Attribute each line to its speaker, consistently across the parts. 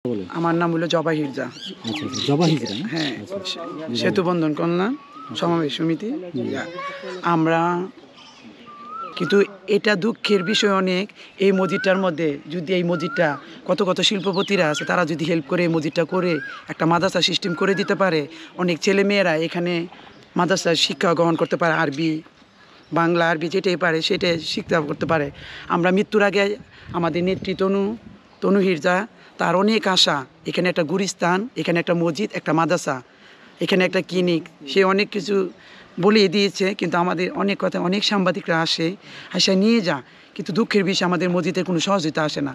Speaker 1: বলেন।
Speaker 2: আমার নাম হলো জবা হিরজা।
Speaker 1: আচ্ছা, জবা হিজরা না?
Speaker 2: হ্যাঁ,
Speaker 1: আচ্ছা।
Speaker 2: সেতু বন্ধন কল্যাণ সমাবেশ সমিতি। আমরা কিন্তু এটা দুঃখের বিষয় অনেক, এই মসজিদটার মধ্যে যদি এই মসজিদটা কত কত শিল্পপতিরা আছে তারা যদি হেল্প করে এই মসজিদটা করে একটা মাদ্রাসা সিস্টেম করে দিতে পারে, অনেক ছেলে মেয়েরা এখানে মাদ্রাসার শিক্ষা গ্রহণ করতে পারে, আরবি বাংলা আরবি যেটাই পারে সেটাই শিক্ষা করতে পারে। আমরা মৃত্যুর আগে আমাদের নেত্রী তনু হিরজা, তার অনেক আশা, এখানে একটা গুরিস্তান, এখানে একটা মসজিদ, একটা মাদ্রাসা, এখানে একটা ক্লিনিক, সে অনেক কিছু বলিয়ে দিয়েছে। কিন্তু আমাদের অনেক কথা, অনেক সাংবাদিকরা আসে নিয়ে যা, কিন্তু দুঃখের বিষয় আমাদের মসজিদের কোনো সহযোগিতা আসে না।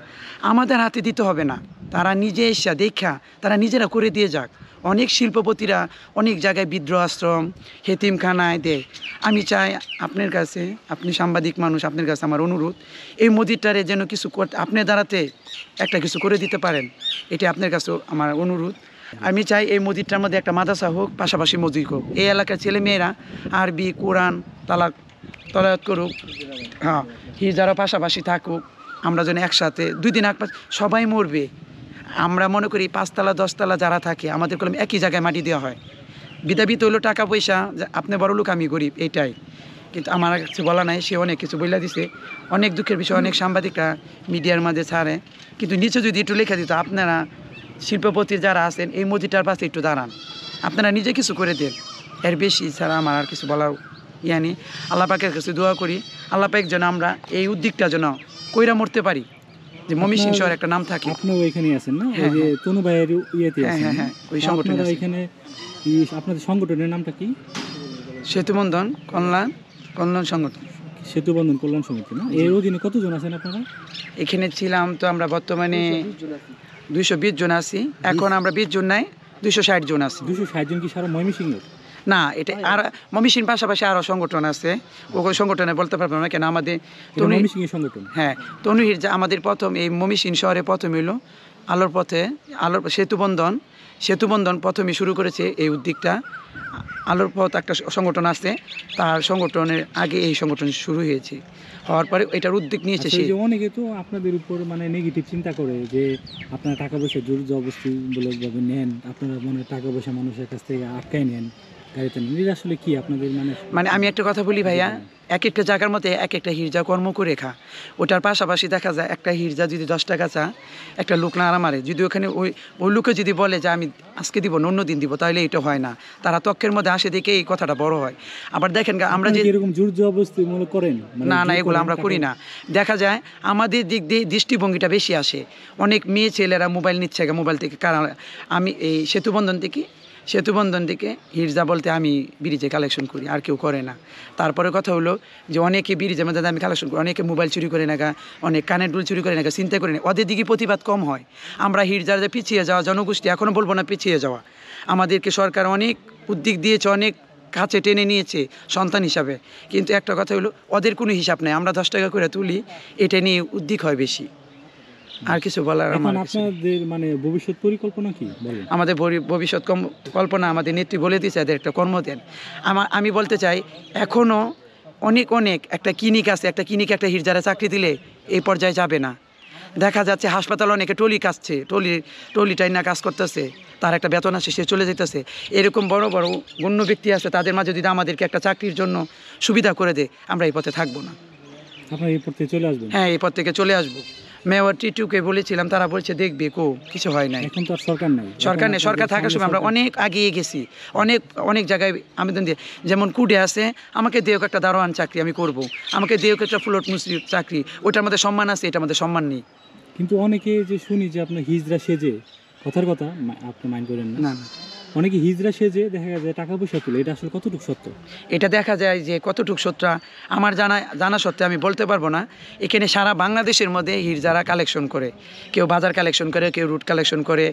Speaker 2: আমাদের হাতে দিতে হবে না, তারা নিজে এসে দেখা তারা নিজেরা করে দিয়ে যাক। অনেক শিল্পপতিরা অনেক জায়গায় বিদ্রোহ আশ্রম, হেতিমখানায় দেয়। আমি চাই আপনার কাছে, আপনি সাংবাদিক মানুষ, আপনার কাছে আমার অনুরোধ, এই মসজিদটারে যেন কিছু আপনার দ্বারাতে একটা কিছু করে দিতে পারেন, এটা আপনার কাছে আমার অনুরোধ। আমি চাই এই মসজিদটার মধ্যে একটা মাদ্রাসা হোক, পাশাপাশি মসজিদ হোক, এই এলাকার ছেলেমেয়েরা আরবি কোরআন তালাওয়াত করুক, হ্যাঁ, হিজড়ারা পাশাপাশি থাকুক। আমরা যেন একসাথে 2 দিন সবাই মরবে। আমরা মনে করি 5 তলা 10 তলা যারা থাকে আমাদের কলম একই জায়গায় মাটি দেওয়া হয়, বিধাবিত হইলো টাকা পয়সা, আপনি বড় লোক আমি গরিব, এইটাই। কিন্তু আমার কিছু বলা নাই, সে অনেক কিছু বলে দিছে। অনেক দুঃখের বিষয়, অনেক সাংবাদিকরা মিডিয়ার মাঝে ছাড়ে, কিন্তু নিচে যদি একটু লেখা দিত, আপনারা শিল্পপতি যারা আছেন এই মসজিদটার পাশে একটু দাঁড়ান, আপনারা নিজে কিছু করে দেন, এর বেশি ছাড়া আমার আর কিছু বলার নেই। আল্লাহ পাকের কাছে দোয়া করি, আল্লাহ পাক যেন আমরা এই উদ্যোগটা যেন কইরা মরতে পারি, যে ময়মনসিংহ শহরে একটা নাম থাকে।
Speaker 1: আপনিও এখানে আছেন না? ওই যে তনু ভাইয়ের ইয়েতে আছেন।
Speaker 2: হ্যাঁ, ওই সংগঠনে
Speaker 1: আপনারা এখানে আপনাদের সংগঠনের নামটা কি?
Speaker 2: সেতু বন্ধন কল্যাণ সংগঠন।
Speaker 1: সেতু বন্ধন কল্যাণ সমিতি না? এর অধীনে কতজন আছেন আপনারা?
Speaker 2: এখানে ছিলাম তো আমরা বর্তমানে 220 জন আছি। এখন আমরা 20 জন নাই, 260 জন আছি।
Speaker 1: 260 জন কি সারা ময়মনসিংহের?
Speaker 2: না, এটা আর ময়মনসিংহ পাশাপাশি আরও সংগঠন আছে, ওই সংগঠনে বলতে পারবো না কেন। আমাদের
Speaker 1: ময়মনসিংহের সংগঠন,
Speaker 2: হ্যাঁ, তনু হিরজা আমাদের প্রথম এই ময়মনসিংহ শহরে প্রথম হইলো আলোর সেতু বন্ধন প্রথমে শুরু করেছে এই উদ্যোগটা। আলোর পথ একটা সংগঠন আছে, তার সংগঠনের আগে এই সংগঠন শুরু হয়েছে, হওয়ার পরে এটার উদ্যোগ নিয়েছে সে।
Speaker 1: অনেকে তো আপনাদের উপর মানে নেগেটিভ চিন্তা করে যে আপনারা টাকা পয়সা জোর জবরদস্তি বলে নেন, আপনারা মানে টাকা পয়সা মানুষের কাছ থেকে আটকায় নেন গাড়িতে নেন। এটা আসলে কি আপনাদের মানে
Speaker 2: আমি একটা কথা বলি ভাইয়া, এক একটা জায়গার মধ্যে এক একটা হিরজা কর্ম করে খা, ওটার পাশাপাশি দেখা যায় একটা হিরজা যদি 10 টাকা চা, একটা লোক নাড়া মারে, যদি ওখানে ওই লোকে যদি বলে যে আমি আজকে দিব না অন্য দিন দিব, তাহলে এটা হয় না। তারা তক্কের মধ্যে আসে দেখে এই কথাটা বড় হয়। আবার দেখেন আমরা যে
Speaker 1: এরকম জোর জবরদস্তি মনে করেন,
Speaker 2: না এগুলো আমরা করি না। দেখা যায় আমাদের দিক দিয়ে দৃষ্টিভঙ্গিটা বেশি আসে, অনেক মেয়ে ছেলেরা মোবাইল নিচ্ছে, মোবাইল থেকে কারণ আমি এই সেতু বন্ধন থেকে হিরজা বলতে আমি ব্রিজে কালেকশন করি, আর কেউ করে না। তারপরে কথা হলো যে অনেকে ব্রিজের মধ্যে আমি কালেকশন করি, অনেকে মোবাইল চুরি করে না, অনেক কানের দুল চুরি করে না, চিন্তা করে না, ওদের দিকে প্রতিবাদ কম হয়। আমরা হিরজার যে পিছিয়ে যাওয়া জনগোষ্ঠী, এখনও বলবো না পিছিয়ে যাওয়া, আমাদেরকে সরকার অনেক উদ্যোগ দিয়েছে, অনেক কাছে টেনে নিয়েছে সন্তান হিসাবে, কিন্তু একটা কথা হলো ওদের কোনো হিসাব নেই। আমরা 10 টাকা করে তুলি, এটা নিয়ে উদ্যোগ হয় বেশি। আর কিছু বলার
Speaker 1: আপনাদের মানে ভবিষ্যৎ পরিকল্পনা কি বলেন?
Speaker 2: আমাদের ভবিষ্যৎ কল্পনা আমাদের নেত্রী বলে দিয়েছে, এদের একটা কর্ম দেন। আমি বলতে চাই এখনও অনেক একটা ক্লিনিক আছে, একটা ক্লিনিকে একটা হিরজারা চাকরি দিলে এই পর্যায়ে যাবে না। দেখা যাচ্ছে হাসপাতালে অনেকে টলি কাজছে, টলিটাই না কাজ করতেছে, তার একটা বেতন আছে, সে চলে যেতেছে। এরকম বড় বড় গণ্য ব্যক্তি আছে, তাদের মাঝে যদি আমাদেরকে একটা চাকরির জন্য সুবিধা করে দেয়, আমরা এই পথে থাকবো না।
Speaker 1: আপনারা এই পথ থেকে চলে আসবেন?
Speaker 2: হ্যাঁ, এই পথ থেকে চলে আসবো। মেয়র টিটুকে বলেছিলাম, তারা বলছে দেখবে, কিছু হয় নাই।
Speaker 1: এখন তো আর সরকার নেই।
Speaker 2: সরকার থাকার সময় আমরা অনেক আগিয়ে গেছি, অনেক জায়গায় আবেদন দিয়ে, যেমন কুডে আছে, আমাকে দেওক একটা দারোয়ান চাকরি আমি করব, আমাকে দেওক একটা ফ্লোট মুসলিম চাকরি, ওইটার মধ্যে সম্মান আছে, এটার মধ্যে সম্মান নেই।
Speaker 1: কিন্তু অনেকে যে শুনি যে আপনার হিজড়া সেজে, কথার কথা আপনি মাইন্ড করেন না, অনেকে হিজড়া সেজে দেখা যায় টাকা পয়সা তুলে, এটা আসলে কতটুকু সত্য?
Speaker 2: এটা দেখা যায় যে কতটুকু সত্য আমার জানা সত্ত্বে আমি বলতে পারবো না। এখানে সারা বাংলাদেশের মধ্যে হিজড়ারা কালেকশন করে, কেউ বাজার কালেকশন করে, কেউ রুট কালেকশন করে,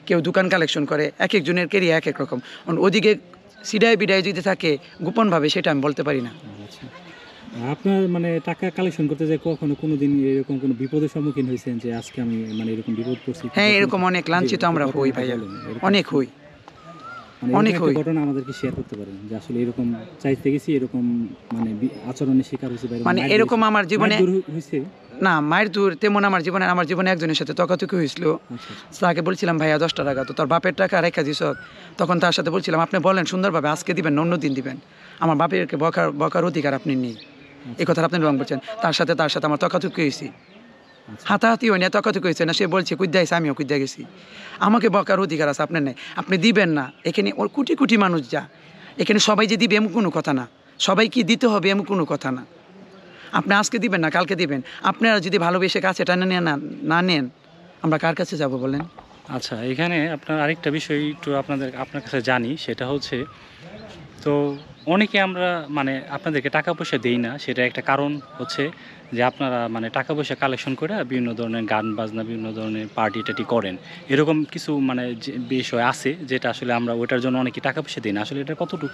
Speaker 2: কেউ দোকান কালেকশন করে, এক একজনের কেরিয়া এক এক রকম। ওদিকে সিডায় বিডায় যদি থাকে গোপনভাবে, সেটা আমি বলতে পারি না।
Speaker 1: আচ্ছা, আপনার মানে টাকা কালেকশন করতে যায় কখনো কোনোদিন এরকম কোনো বিপদের সম্মুখীন হয়েছেন যে আজকে আমি মানে এরকম বিপদ পড়ছি?
Speaker 2: হ্যাঁ, এরকম অনেক লাঞ্ছিত আমরা হই ভাইয়া, অনেক হই।
Speaker 1: মানে
Speaker 2: অনেক
Speaker 1: এরকম
Speaker 2: হই।
Speaker 1: একটা ঘটনা আমাদেরকে শেয়ার করতে পারেন যে আসলে এরকম চাইতে গেছি, এরকম মানে আচরণের শিকার হয়েছে বা
Speaker 2: মানে এরকম আমার জীবনে
Speaker 1: হয়েছে।
Speaker 2: না, মায়ের দূর তেমন আমার জীবনে একজনের সাথে তর্কাতর্কি হয়েছিল।
Speaker 1: আচ্ছা আচ্ছা।
Speaker 2: তাকে বলছিলাম ভাইয়া 10টা টাকা তো তোর বাপের টাকা রেখা দিস, তখন তার সাথে বলছিলাম আপনি বলেন সুন্দরভাবে আজকে দিবেন না অন্য দিন দিবেন, আমার বাপেরকে বকার অধিকার আপনি নেই, এই কথা আপনি রং বলছেন। তার সাথে আমার তর্কাতর্কি হয়েছি,
Speaker 1: আচ্ছা।
Speaker 2: হাতাহাতি হয় না, তর্কাতর্কি হয়েছে না। সে বলছে কুদ্দা হয়েছে, আমিও কুদ্দা গেছি, আমাকে বকার অধিকার আছে আপনার নেই, আপনি দিবেন না। এখানে ওর কোটি কোটি মানুষ যা, এখানে সবাই যে দিবে এমন কোনো কথা না, সবাই কি দিতে হবে এমন কোনো কথা না। আপনি আজকে দিবেন না কালকে দিবেন, আপনারা যদি ভালোবেসে কাছে টানে না নেন, আমরা কার কাছে যাব বলেন?
Speaker 3: আচ্ছা, এখানে আপনার আরেকটা বিষয় একটু আপনার কাছে জানি, সেটা হচ্ছে তো অনেকে আমরা মানে আপনাদেরকে টাকা পয়সা দেই না, সেটা একটা কারণ হচ্ছে যে আপনারা মানে টাকা পয়সা কালেকশন করে বিভিন্ন ধরনের গান বাজনা, বিভিন্ন ধরনের পার্টি টাটি করেন, এরকম কিছু মানে যে বিষয় আছে যেটা আসলে আমরা ওটার জন্য অনেকে টাকা পয়সা দিই না। আসলে এটা কতটুকু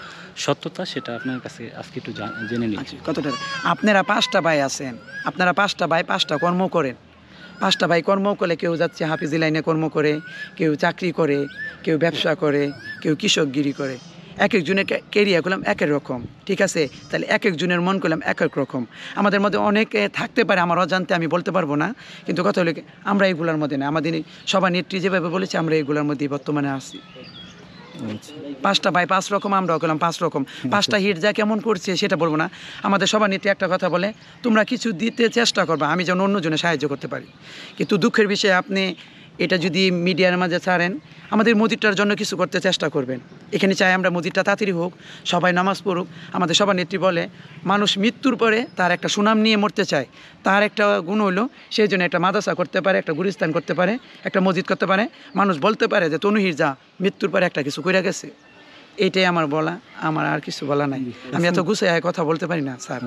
Speaker 3: সত্যতা সেটা আপনার কাছে আজকে একটু জেনে নিই।
Speaker 2: আচ্ছা, কতটা? আপনারা 5টা ভাই আছেন, আপনারা 5টা ভাই 5টা কর্ম করেন। 5টা ভাই কর্ম করলে কেউ যাচ্ছে হাফিজি লাইনে কর্ম করে, কেউ চাকরি করে, কেউ ব্যবসা করে, কেউ কৃষকগিরি করে। এক একজনের কেরিয়ার করলাম এক এক রকম, ঠিক আছে? তাহলে এক একজনের মন করলাম এক এক রকম। আমাদের মধ্যে অনেকে থাকতে পারে আমার অজান্তে, আমি বলতে পারবো না, কিন্তু কথা হলো কি, আমরা এইগুলোর মধ্যে না। আমাদের সবার নেত্রী যেভাবে বলেছে আমরা এইগুলোর মধ্যেই বর্তমানে আছি।
Speaker 1: আচ্ছা।
Speaker 2: 5টা ভাই 5 রকম, আমরাও করলাম 5 রকম। 5টা হিট যা কেমন করছে সেটা বলবো না। আমাদের সবার নেত্রী একটা কথা বলে, তোমরা কিছু দিতে চেষ্টা করবা, আমি যেন অন্যজনের সাহায্য করতে পারি। কিন্তু দুঃখের বিষয়ে আপনি এটা যদি মিডিয়ার মাঝে ছাড়েন, আমাদের মসজিদটার জন্য কিছু করতে চেষ্টা করবেন। এখানে চাই আমরা মসজিদটা তাড়াতাড়ি হোক, সবাই নামাজ পড়ুক। আমাদের সবার নেত্রী বলে, মানুষ মৃত্যুর পরে তার একটা সুনাম নিয়ে মরতে চায়। তার একটা গুণ হলো সেই জন্য একটা মাদ্রাসা করতে পারে, একটা গুলিস্তান করতে পারে, একটা মসজিদ করতে পারে। মানুষ বলতে পারে যে তনুহির যা মৃত্যুর পরে একটা কিছু কইরা গেছে। এইটাই আমার বলা, আমার আর কিছু বলা নাই। আমি এত গুছায় কথা বলতে পারি না স্যার।